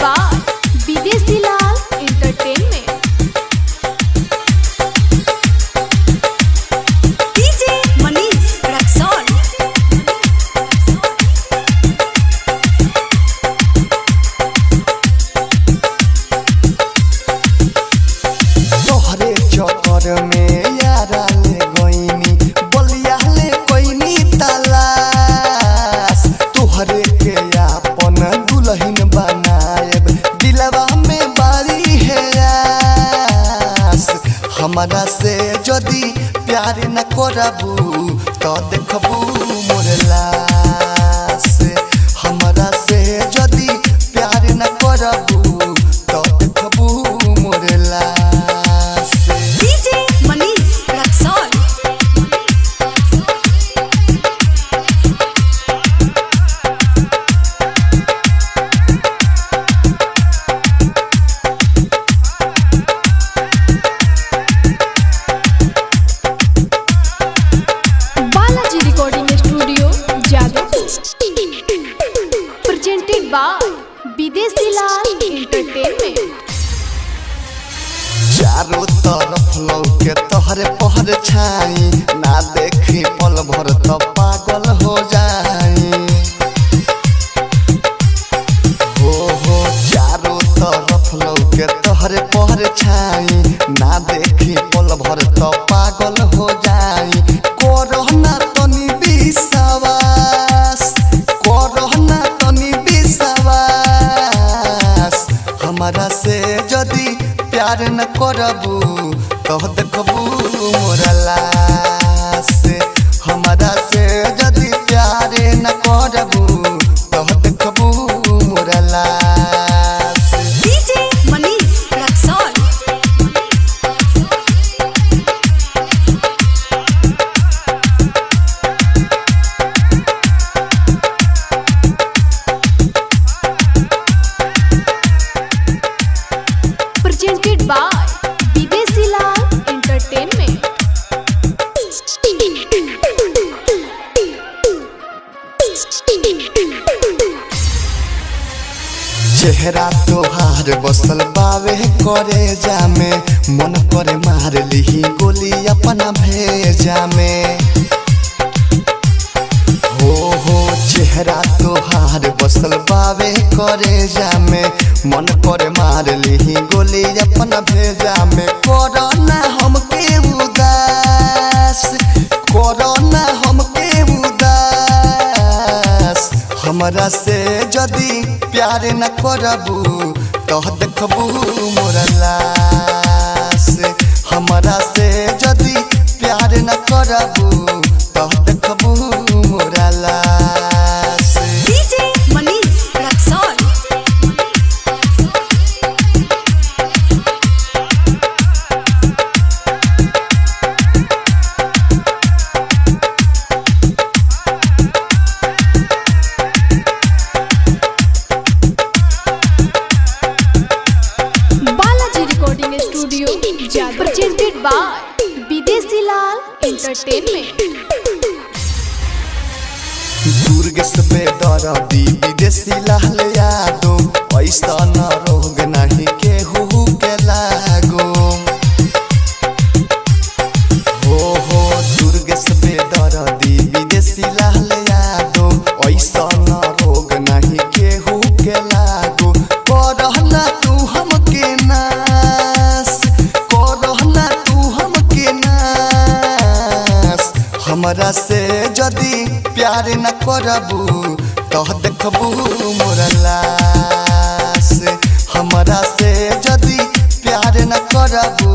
By Videshi Lal entertainment. DJ Manish Raxaul. तोहरे चक्कर में यारा ले गईनी बलिया ले कोईनी तलाश तोहरे के अपन दुल्हन बनाएब दिलवा में बारी है आस हमरा से जदी प्यार न करबू तो देखबू मोर लाश हमरा से जदी प्यार न करबू तो देखबू मोर लाश। DJ Manish Raxaul. Balaji recording studio Jadavpur. Presented by Videshi Lal entertainment. चारों तरफ लौके तोहरे पहर छाई ना देखी पल भर तो पागल हो जाई हो चारों तरफ लौके तोहरे पहर छाई ना देखी पल भर तो पागल हो जाई कोरोना तनी विश्वास कोरोना तनी विश्वास हमरा से जदी प्यार न करबू तो देखबू मोर लाश हमरा से जदी प्यार न करबू तो देखबू मोर लाश। DJ Manish Raxaul. Presented by Videshi Lal entertainment. चेहरा तोहार बसल बावे करे जामे मन करे मार लिही गोली अपना भेजा में हो चेहरा तोहार बसल बावे करे जामे मन करे मार लिही गोली अपना भेजा में कोरोना हमके उदास कोरोना हमके उदास हमरा से जदी प्यार न करबू तो देखबू मोर लाश हमरा से जदी प्यार न करबू तो देखबू मोर लाश। DJ Manish Raxaul. Balaji recording studio Jadavpur. Presented by Videshi Lal entertainment. दुर्ग से बेदर्दी विदेशी लाल यादो पैसा न रोग नहीं केहू के लागो हो दुर्ग से बेदर्दी विदेशी लाल यादो पैसा न रोग नहीं केहू के लागो करहना तू हमके नास करहना तू हमके नास हमरा से जदी प्यार न करबू तो देखबू मोर लाश हमरा से जदी प्यार न करबू